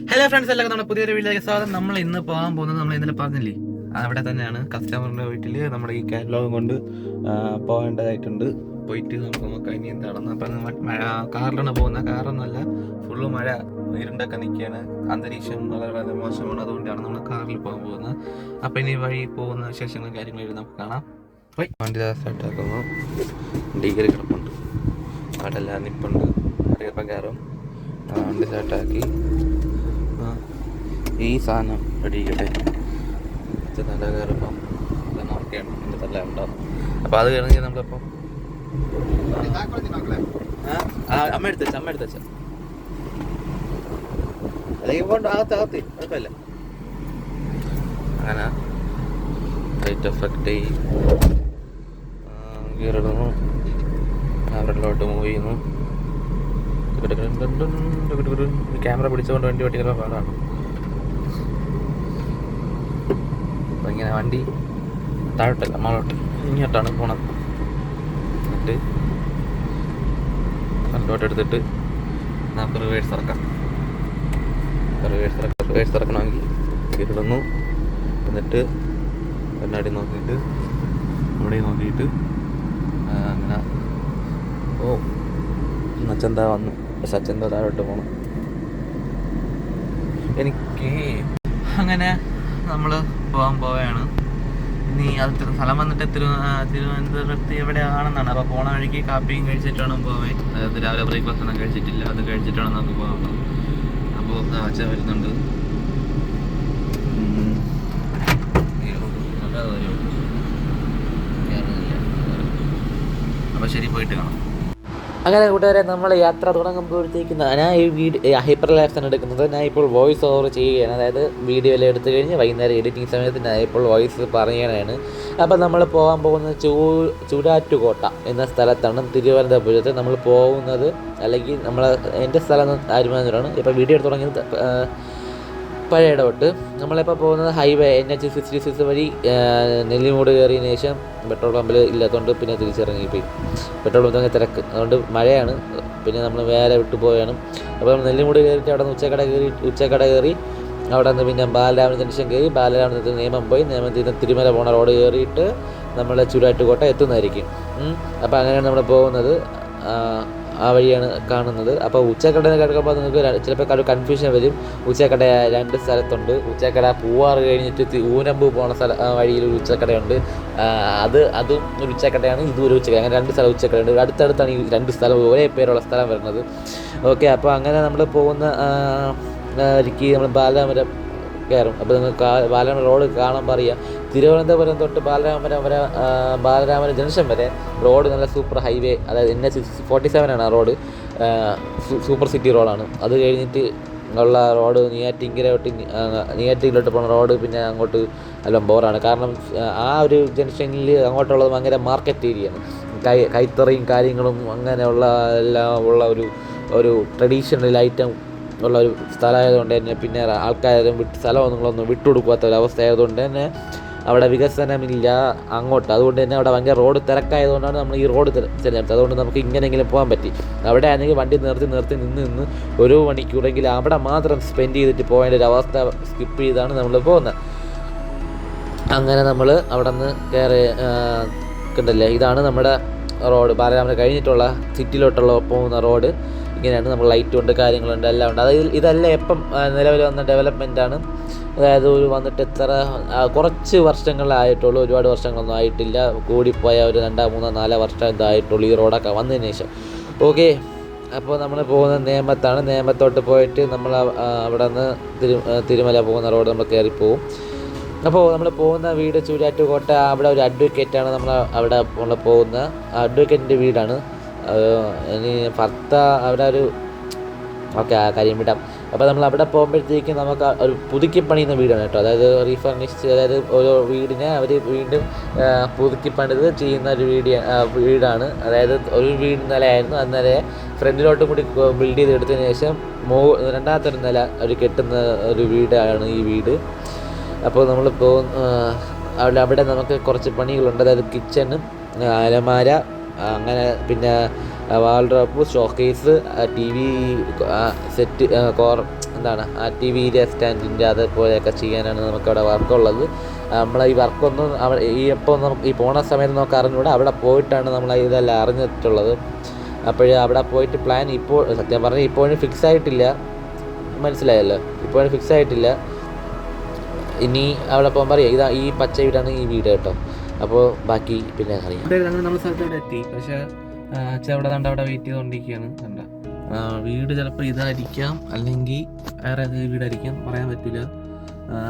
Hello friends, എല്ലാവർക്കും നമ്മുടെ പുതിയൊരു വീഡിയോയിലേക്ക് സ്വാഗതം. നമ്മൾ ഇന്ന് പോകാൻ പോകുന്നത് നമ്മൾ ഇന്നലെ പറഞ്ഞില്ലേ, അവിടെ തന്നെയാണ് കസ്റ്റമറിൻ്റെ വീട്ടിൽ നമ്മുടെ ഈ കാറ്റലോഗ് കൊണ്ട് പോകേണ്ടതായിട്ടുണ്ട്. പോയിട്ട് നമുക്ക് നോക്കാം ഇനി എന്താണെന്ന്. അപ്പം കാറിലാണ് പോകുന്നത്. കാറൊന്നുമല്ല, ഫുള്ള് മഴ, ഇരുണ്ടൊക്കെ നിൽക്കുകയാണ്, അന്തരീക്ഷം വളരെ വളരെ മോശമാണ്. അതുകൊണ്ടാണ് നമ്മൾ കാറിൽ പോകാൻ പോകുന്നത്. അപ്പം ഇനി വഴി പോകുന്ന വിശേഷങ്ങളും കാര്യങ്ങളും നമുക്ക് കാണാം. പോയി വണ്ടി സ്റ്റാർട്ടാക്കുന്നു. ഡിഗ്രി കിടപ്പുണ്ട്, അവിടെ എല്ലാം നിപ്പുണ്ട്. അറിയപ്പം കയറും. വണ്ടി സ്റ്റാർട്ടാക്കി ഈ സാധനം റെഡിക്കട്ടെ. നല്ല കയറുമ്പം നോക്കിയാണ് എൻ്റെ തല്ല ഉണ്ടാവും. അപ്പം അത് കഴിഞ്ഞ് നമ്മളിപ്പം അമ്മ എടുത്ത് വെച്ച അല്ലെങ്കിൽ കൊണ്ട് അകത്ത് കുഴപ്പമില്ല. അങ്ങനെ ലൈറ്റ് എഫക്റ്റ് ഗിയറിടുന്നു, അവരിലോട്ട് മൂവ് ചെയ്യുന്നു. ക്യാമറ പിടിച്ചുകൊണ്ട് വണ്ടി ഓട്ടിക്കുന്ന പാടാണ്. അപ്പം ഇങ്ങനെ വണ്ടി താഴോട്ടല്ല മുകളോട്ട് ഇങ്ങോട്ടാണ് പോണത്. എന്നിട്ട് ഫ്രണ്ടോട്ട് എടുത്തിട്ട് നമുക്ക് റിവേഴ്സ് ഇറക്കാം. റിവേഴ്സ് ഇറക്കണമെങ്കിൽ ഇടുന്നു. എന്നിട്ട് കണ്ണാടി നോക്കിയിട്ട് അവിടെ നോക്കിയിട്ട് അങ്ങനെ സച്ചന്ത വന്നു. സച്ചന്ത താഴോട്ട് പോകണം. എനിക്ക് അങ്ങനെ നമ്മൾ പോവുകയാണ്. ഇനി അത് സ്ഥലം വന്നിട്ട് തിരുവനന്തപുരത്ത് എവിടെയാണെന്നാണ്. അപ്പോൾ പോണ വഴിക്ക് കാപ്പിയും കഴിച്ചിട്ട് വേണം പോവാൻ. അതായത് രാവിലെ ബ്രേക്ക്ഫാസ്റ്റ് ഒന്നും കഴിച്ചിട്ടില്ല, അത് കഴിച്ചിട്ട് വേണം നമുക്ക് പോകാം. അപ്പോൾ അച്ഛൻ വരുന്നുണ്ട്. അപ്പോൾ ശരി, പോയിട്ട് കാണാം. അങ്ങനെ കൂട്ടുകാരെ, നമ്മൾ യാത്ര തുടങ്ങുമ്പോഴത്തേക്ക് ഞാൻ ഈ ഹൈപ്പർ ലാപ്സാണ് എടുക്കുന്നത്. ഞാൻ ഇപ്പോൾ വോയിസ് ഓവർ ചെയ്യുകയാണ്. അതായത് വീഡിയോ എല്ലാം എടുത്തു കഴിഞ്ഞ് വൈകുന്നേരം എഡിറ്റിംഗ് സമയത്ത് ഞാൻ ഇപ്പോൾ വോയിസ് പറയുകയാണ്. അപ്പോൾ നമ്മൾ പോകാൻ പോകുന്നത് ചൂടാറ്റുകോട്ട എന്ന സ്ഥലത്താണ്, തിരുവനന്തപുരത്ത് നമ്മൾ പോകുന്നത്. അല്ലെങ്കിൽ എൻ്റെ സ്ഥലം ആരുമാനൂരാണ്. ഇപ്പോൾ വീഡിയോ എടുത്ത് തുടങ്ങിയത് പഴയ ഇടപെട്ട്. നമ്മളിപ്പോൾ പോകുന്നത് ഹൈവേ NH-66 വഴി നെല്ലിമൂട് കയറിയതിന് ശേഷം പെട്രോൾ പമ്പിൽ ഇല്ലാത്തതുകൊണ്ട് പിന്നെ തിരിച്ചിറങ്ങിപ്പോയി. പെട്രോൾ പമ്പ് തിരക്ക്, അതുകൊണ്ട് മഴയാണ്. പിന്നെ നമ്മൾ വേറെ വിട്ടുപോയാണ്. അപ്പോൾ നെല്ലിമൂട് കയറിയിട്ട് അവിടെ നിന്ന് ഉച്ചക്കട കയറി അവിടെ നിന്ന് പിന്നെ ബാലരാമൻ ജംഗ്ഷൻ കയറി ബാലരാമൻ നിയമം പോയി, നിയമത്തിൽ നിന്ന് തിരുമല പോണ റോഡ് കയറിയിട്ട് നമ്മൾ ചൂടാറ്റുകോട്ട എത്തുന്നതായിരിക്കും. അപ്പോൾ അങ്ങനെയാണ് നമ്മൾ പോകുന്നത്. ആ വഴിയാണ് കാണുന്നത്. അപ്പോൾ ഉച്ചക്കട കിടക്കുമ്പോൾ നിങ്ങൾക്ക് ചിലപ്പോൾ കൺഫ്യൂഷൻ വരും. ഉച്ചക്കട രണ്ട് സ്ഥലത്തുണ്ട്. ഉച്ചക്കട പൂവാറ് കഴിഞ്ഞിട്ട് ഊനമ്പ് പോകുന്ന വഴിയിൽ ഒരു ഉച്ചക്കടയുണ്ട്. അതും ഒരു ഉച്ചക്കടയാണ്, ഇതും ഒരു ഉച്ചക്കട. അങ്ങനെ രണ്ട് സ്ഥലം ഉച്ചക്കടയുണ്ട്. അടുത്തടുത്താണ് ഈ രണ്ട് സ്ഥലം ഒരേ പേരുള്ള സ്ഥലം വരുന്നത്. ഓക്കെ, അപ്പോൾ അങ്ങനെ നമ്മൾ പോകുന്ന നമ്മൾ ബാലരാമപുരം കയറും. അപ്പോൾ നിങ്ങൾക്ക് ബാലരാമപുരം റോഡ് കാണുമ്പോൾ അറിയാം. തിരുവനന്തപുരം തൊട്ട് ബാലരാമപുരം ജംഗ്ഷൻ വരെ റോഡ് നല്ല സൂപ്പർ ഹൈവേ, അതായത് NH-47 ആണ് ആ റോഡ്. സൂപ്പർ സിറ്റി റോഡാണ്. അത് കഴിഞ്ഞിട്ട് ഉള്ള റോഡ് നെയ്യാറ്റിൻകരയിലോട്ട് പോകുന്ന റോഡ് പിന്നെ അങ്ങോട്ട് എല്ലാം ബോറാണ്. കാരണം ആ ഒരു ജംഗ്ഷനിൽ അങ്ങോട്ടുള്ളത് ഭയങ്കര മാർക്കറ്റ് ഏരിയയാണ്. കൈത്തറിയും കാര്യങ്ങളും അങ്ങനെയുള്ള എല്ലാം ഉള്ള ഒരു ട്രഡീഷണൽ ഐറ്റം ഉള്ള ഒരു സ്ഥലമായതുകൊണ്ട് തന്നെ പിന്നെ ആൾക്കാരും സ്ഥലമൊന്നും വിട്ടുകൊടുക്കാത്ത ഒരവസ്ഥ ആയതുകൊണ്ട് തന്നെ അവിടെ വികസനമില്ല അങ്ങോട്ട്. അതുകൊണ്ട് തന്നെ അവിടെ ഭയങ്കര റോഡ് തിരക്കായതുകൊണ്ടാണ് നമ്മൾ ഈ റോഡ് തിരഞ്ഞെടുത്തത്. അതുകൊണ്ട് നമുക്ക് ഇങ്ങനെയെങ്കിലും പോകാൻ പറ്റി. അവിടെ ആണെങ്കിൽ വണ്ടി നിർത്തി നിന്ന് ഒരു മണിക്കൂറെങ്കിലും അവിടെ മാത്രം സ്പെൻഡ് ചെയ്തിട്ട് പോകേണ്ട ഒരു അവസ്ഥ സ്കിപ്പ് ചെയ്താണ് നമ്മൾ പോകുന്നത്. അങ്ങനെ നമ്മൾ അവിടെ നിന്ന് കയറി കണ്ടല്ലേ, ഇതാണ് നമ്മുടെ റോഡ്. ബാലരാമപുരം കഴിഞ്ഞിട്ടുള്ള സിറ്റിയിലോട്ടുള്ള പോകുന്ന റോഡ് ഇങ്ങനെയാണ്. നമ്മൾ ലൈറ്റ് ഉണ്ട്, കാര്യങ്ങളുണ്ട്, എല്ലാം ഉണ്ട്. ഇതെല്ലാം എപ്പം നിലവിൽ വന്ന ഡെവലപ്മെൻറ്റാണ്. അതായത് വന്നിട്ട് കുറച്ച് വർഷങ്ങളായിട്ടുള്ളൂ, ഒരുപാട് വർഷങ്ങളൊന്നും ആയിട്ടില്ല. കൂടിപ്പോയ ഒരു 2, 3, 4 വർഷം ഇതായിട്ടുള്ളൂ ഈ റോഡൊക്കെ വന്നതിന് ശേഷം. ഓക്കെ, അപ്പോൾ നമ്മൾ പോകുന്നത് നേമത്താണ്. നേമത്തോട്ട് പോയിട്ട് നമ്മൾ അവിടെ നിന്ന് തിരുമല പോകുന്ന റോഡ് നമ്മൾ കയറിപ്പോവും. അപ്പോൾ നമ്മൾ പോകുന്ന വീട് ചൂടാറ്റുകോട്ട. അവിടെ ഒരു അഡ്വക്കേറ്റാണ് നമ്മൾ അവിടെ പോകുന്ന അഡ്വക്കേറ്റിൻ്റെ വീടാണ്. ഇനി ഭർത്ത അവിടെ ഓക്കെ, ആ കാര്യം വിടാം. അപ്പോൾ നമ്മൾ അവിടെ പോകുമ്പോഴത്തേക്കും നമുക്ക് ഒരു പുതുക്കി പണിയുന്ന വീടാണ് കേട്ടോ. അതായത് റീഫർണിഷ്, അതായത് ഓരോ വീടിനെ അവർ വീണ്ടും പുതുക്കി പണിത് ചെയ്യുന്ന ഒരു വീടാണ്. അതായത് ഒരു വീട് നിലയായിരുന്നു, അന്നേരം ഫ്രണ്ടിലോട്ടും കൂടി ബിൽഡ് ചെയ്തെടുത്തതിന് ശേഷം രണ്ടാമത്തെ ഒരു നില അവർ കെട്ടുന്ന ഒരു വീടാണ് ഈ വീട്. അപ്പോൾ നമ്മൾ അവിടെ നമുക്ക് കുറച്ച് പണികളുണ്ട്. അതായത് കിച്ചണ്, അലമാര, അങ്ങനെ പിന്നെ വാൾഡ്രോപ്പ്, ഷോക്കേസ്, TV സെറ്റ്, എന്താണ് ആ TV സ്റ്റാൻഡിൻ്റെ അതുപോലെയൊക്കെ ചെയ്യാനാണ് നമുക്കവിടെ വർക്കുള്ളത്. നമ്മൾ ഈ വർക്കൊന്നും നമുക്ക് ഈ പോണ സമയത്ത് നമുക്ക് അറിഞ്ഞുകൂടെ, അവിടെ പോയിട്ടാണ് നമ്മൾ ഇതെല്ലാം അറിഞ്ഞിട്ടുള്ളത്. അപ്പോൾ അവിടെ പോയിട്ട് പ്ലാൻ ഇപ്പോൾ സത്യം പറഞ്ഞാൽ ഇപ്പോഴും ഫിക്സ് ആയിട്ടില്ല, മനസ്സിലായല്ലോ, ഇപ്പോഴും ഫിക്സ് ആയിട്ടില്ല. ഇനി അവിടെ പോകുമ്പോൾ അറിയാം, ഈ പച്ച വീടാണ് ഈ വീട് കേട്ടോ. അപ്പോൾ ബാക്കി പിന്നെ അറിയാം. അങ്ങനെ നമ്മൾ സ്ഥലത്തോടെ എത്തി. പക്ഷേ അച്ഛൻ അവിടെ അവിടെ വെയിറ്റ് ചെയ്തുകൊണ്ടിരിക്കുകയാണ്. കണ്ട വീട് ചിലപ്പോൾ ഇതായിരിക്കാം, അല്ലെങ്കിൽ വേറെ ഏതെങ്കിലും വീടായിരിക്കാം, പറയാൻ പറ്റില്ല.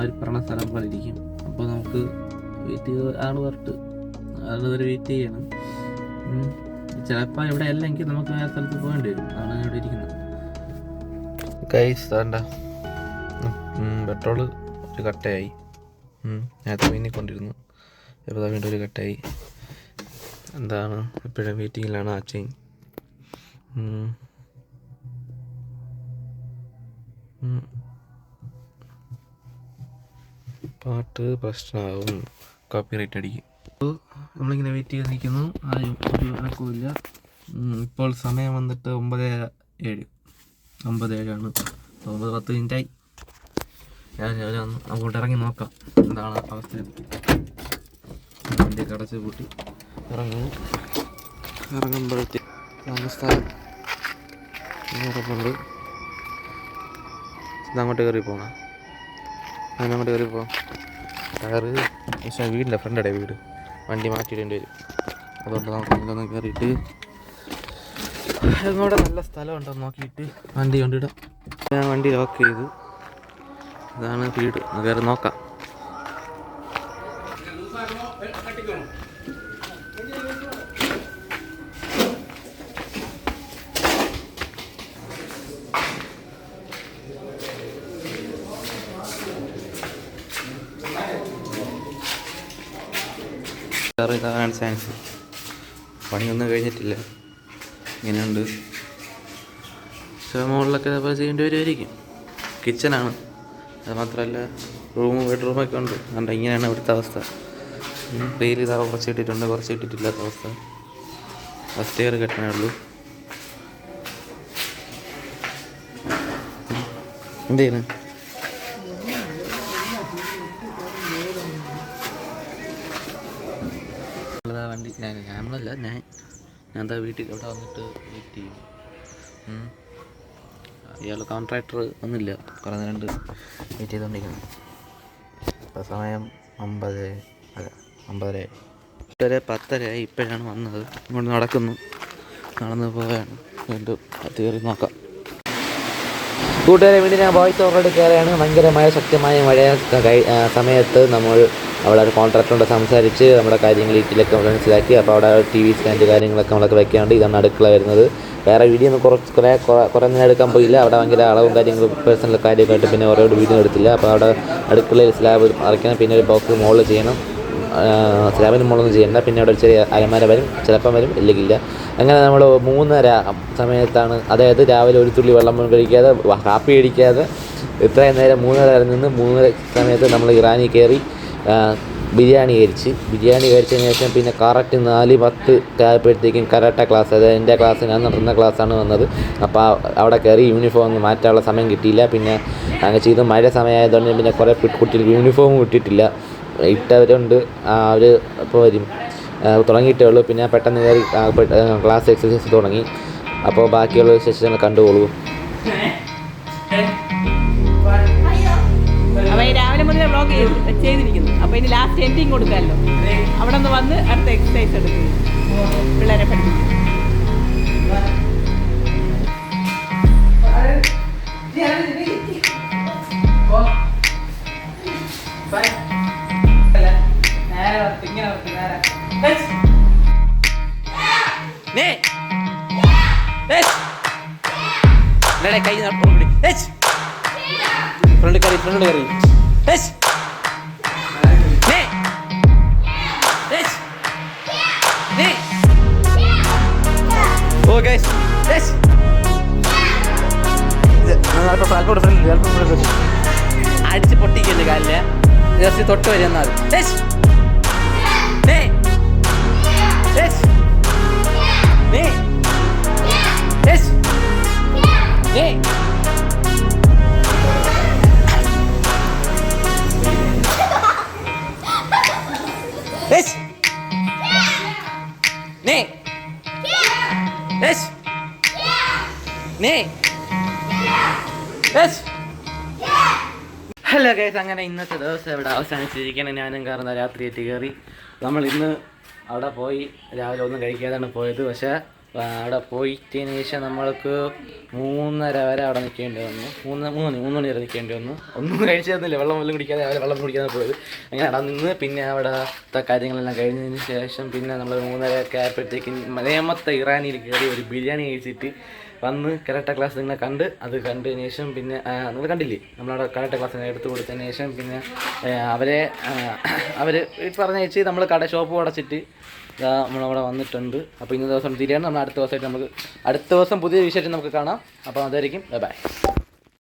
ഒരു പറഞ്ഞ സ്ഥലം പോലെ ഇരിക്കും. അപ്പോൾ നമുക്ക് വെയിറ്റ് ചെയ്ത് അതുവരെ വെയിറ്റ് ചെയ്യണം. ചിലപ്പോൾ ഇവിടെ അല്ലെങ്കിൽ നമുക്ക് വേറെ സ്ഥലത്ത് പോകേണ്ടി വരും. അതാണ് ഇവിടെ ഇരിക്കുന്നത്. ഗൈസ് വേണ്ട പെട്രോള് ഒരു കട്ടയായി. നേരത്തെ വീണിക്കൊണ്ടിരുന്നു, ഇപ്പോൾ വീണ്ടും ഒരു കട്ടയായി. എന്താണ് ഇപ്പോഴും വെയിറ്റിങ്ങിലാണ് ആ ചെയിൻ. പാട്ട് പ്രശ്നമാകും, കോപ്പിറൈറ്റ് അടിക്കും. അപ്പോൾ നമ്മളിങ്ങനെ വെയിറ്റ് ചെയ്ത് നിൽക്കുന്നു, ആരും ഒരു അനക്കവുമില്ല. ഇപ്പോൾ സമയം വന്നിട്ട് 9:07 9:07 9:10 മിനിറ്റായി. ഞാൻ അങ്ങോട്ട് ഇറങ്ങി നോക്കാം എന്താണ് അവസ്ഥ. വണ്ടിയൊക്കെ അടച്ച് കൂട്ടി ഇറങ്ങുമ്പോഴത്തേക്ക് സ്ഥലം ഉറപ്പുണ്ട്. ഇതങ്ങോട്ട് കയറി പോകണം, അതിനങ്ങോട്ട് കയറി പോകാം. ടയറ് പക്ഷേ വീടിൻ്റെ ഫ്രണ്ടടെ വീട്, വണ്ടി മാറ്റിയിടേണ്ടി വരും. അതുകൊണ്ട് നമുക്ക് ഇതൊന്ന് കയറിയിട്ട് അങ്ങോട്ട് നല്ല സ്ഥലം ഉണ്ടോ നോക്കിയിട്ട് വണ്ടി കൊണ്ടിടാം. ഞാൻ വണ്ടി ലോക്ക് ചെയ്തു. ഇതാണ് വീട്, കയറി നോക്കാം. ഇതാണ് സയൻസ്. പണിയൊന്നും കഴിഞ്ഞിട്ടില്ല, ഇങ്ങനെയുണ്ട്. പക്ഷേ മുകളിലൊക്കെ അപ്പോൾ ചെയ്യേണ്ടി വരുമായിരിക്കും. കിച്ചനാണ്, അത് മാത്രമല്ല ബെഡ്റൂമൊക്കെ ഉണ്ട്. അതുകൊണ്ട് ഇങ്ങനെയാണ് ഇവിടുത്തെ അവസ്ഥ. ഡെയിലി ഇതാ കുറച്ച് ഇട്ടിട്ടുണ്ട്, കുറച്ച് ഇട്ടിട്ടില്ലാത്ത അവസ്ഥ. ഫസ്റ്റ് ഇയർ കെട്ടണേ ഉള്ളൂ. എന്ത് ചെയ്യുന്നു? വണ്ടി നമ്മളല്ല, ഞാൻ എന്താ വീട്ടിൽ ഇവിടെ വന്നിട്ട് വെയിറ്റ് ചെയ്യും. ഇയാൾ കോൺട്രാക്ടർ ഒന്നുമില്ല, കുറേ നേരം വെയിറ്റ് ചെയ്തുകൊണ്ടിരിക്കുന്നു. ഇപ്പോൾ സമയം 9:10 10:10 ഇപ്പോഴാണ് വന്നത്. ഇങ്ങോട്ട് നടന്നു പോവുകയാണ്. വീണ്ടും അത് കയറി നോക്കാം. കൂട്ടുകാരെ വേണ്ടി ഞാൻ വോയിസ് ഓവർ എടുക്കുകയാണ്. ഭയങ്കരമായ ശക്തമായ മഴ സമയത്ത് നമ്മൾ അവിടെ ഒരു കോൺട്രാക്ടറോട് സംസാരിച്ച് നമ്മുടെ കാര്യങ്ങൾ വീട്ടിലൊക്കെ മനസ്സിലാക്കി. അപ്പോൾ അവിടെ TV സ്റ്റാൻഡ് കാര്യങ്ങളൊക്കെ നമ്മളൊക്കെ വെക്കാണ്ട്. ഇതാണ് അടുക്കള വരുന്നത്. വേറെ വീഡിയോ ഒന്നും കുറേ നേരം എടുക്കാൻ പോയില്ല. അവിടെ ഭയങ്കര അളവും കാര്യങ്ങളും പേഴ്സണൽ കാര്യമൊക്കെ ആയിട്ട് പിന്നെ ഓരോ വീഡിയോ എടുത്തില്ല. അപ്പോൾ അവിടെ അടുക്കളയിൽ സ്ലാബ് അറയ്ക്കണം, പിന്നെ ഒരു ബോക്സ് മുകളിൽ ചെയ്യണം. സ്ലാബിന് മുകളിലൊന്നും ചെയ്യണ്ട. പിന്നെ അവിടെ ഒരു ചെറിയ അലമാര വരും, ചിലപ്പം വരും, ഇല്ലെങ്കില്ല. അങ്ങനെ നമ്മൾ 3:30 സമയത്താണ്, അതായത് രാവിലെ ഒരു തുള്ളി വെള്ളം കഴിക്കാതെ കാപ്പി കഴിക്കാതെ ഇത്രയും നേരം 3:30 നിന്ന് 3:30 സമയത്ത് നമ്മൾ ഇറാനി കയറി ബിരിയാണി കഴിച്ചതിന് ശേഷം പിന്നെ കറക്റ്റ് 4:10 ആയപ്പോഴത്തേക്കും കരാട്ട ക്ലാസ്, അതായത് എൻ്റെ ക്ലാസ്, ഞാൻ നടത്തുന്ന ക്ലാസ്സാണ് വന്നത്. അപ്പോൾ അവിടെ കയറി യൂണിഫോം ഒന്നും മാറ്റാനുള്ള സമയം കിട്ടിയില്ല. പിന്നെ അങ്ങനെ ചെയ്ത് മഴ സമയമായതുകൊണ്ട് പിന്നെ കുറേ കുട്ടികൾക്ക് യൂണിഫോമും ഇട്ടിട്ടില്ല. ഇട്ടവരുണ്ട്, അവർ ഇപ്പോൾ വരും, തുടങ്ങിയിട്ടേ ഉള്ളൂ. പിന്നെ പെട്ടെന്ന് കയറി ക്ലാസ് എക്സസൈസ് തുടങ്ങി. അപ്പോൾ ബാക്കിയുള്ള വിശേഷങ്ങൾ കണ്ടുകൊള്ളൂ. അപ്പോൾ രാവിലെ മുതൽ വ്ളോഗ് ചെയ്തിരിക്കുന്നു. അപ്പോൾ ഇനി ലാസ്റ്റ് എൻഡിങ് കൊടുക്കാമല്ലോ. അവിടെ നിന്ന് വന്ന് അടുത്ത എക്സസൈസ് എടുക്കും, പിള്ളേരെ പഠിപ്പിക്കും. കൈ ഫ്രണ്ട് കറി അടിച്ച് പൊട്ടിക്കല്ലേ കാലില്, ജസ്റ്റ് തൊട്ട് വരെ എന്നാൽ ഹലോ ഗൈസ്, അങ്ങനെ ഇന്നത്തെ ദിവസം ഇവിടെ അവസാനിച്ചിരിക്കണം. ഞാനും കാരണം രാത്രിയായിട്ട് കയറി. നമ്മൾ ഇന്ന് അവിടെ പോയി രാവിലെ ഒന്നും കഴിക്കാതാണ് പോയത്. പക്ഷേ അവിടെ പോയിട്ടതിന് ശേഷം നമ്മൾക്ക് 3:30 വരെ അവിടെ നിൽക്കേണ്ടി വന്നു. 3 മണി വരെ നിൽക്കേണ്ടി വന്നു. ഒന്നും കഴിച്ചിരുന്നില്ല, വെള്ളം കുടിക്കാതെ രാവിലെ വെള്ളം കുടിക്കാതെ പോയത്. അങ്ങനെ അവിടെ നിന്ന് പിന്നെ അവിടുത്തെ കാര്യങ്ങളെല്ലാം കഴിഞ്ഞതിന് ശേഷം പിന്നെ നമ്മൾ 3:30 ഒക്കെ ആയപ്പോഴത്തേക്കും നേമത്തെ ഇറാനിയിൽ കയറി ഒരു ബിരിയാണി കഴിച്ചിട്ട് വന്ന് കരാട്ട ക്ലാസ് നിങ്ങളെ കണ്ട്. അത് കണ്ടതിന് ശേഷം പിന്നെ നിങ്ങൾ കണ്ടില്ലേ, നമ്മളവിടെ കരാട്ട ക്ലാസ് എടുത്തു കൊടുത്തതിന് ശേഷം പിന്നെ അവർ പറഞ്ഞയച്ച് നമ്മൾ ഷോപ്പ് അടച്ചിട്ട് നമ്മളവിടെ വന്നിട്ടുണ്ട്. അപ്പോൾ ഇന്ന ദിവസം തിരിയാണ്. നമ്മൾ അടുത്ത ദിവസമായിട്ട് നമുക്ക് അടുത്ത ദിവസം പുതിയ വിഷയത്തിൽ നമുക്ക് കാണാം. അപ്പോൾ അതായിരിക്കും. ബൈ.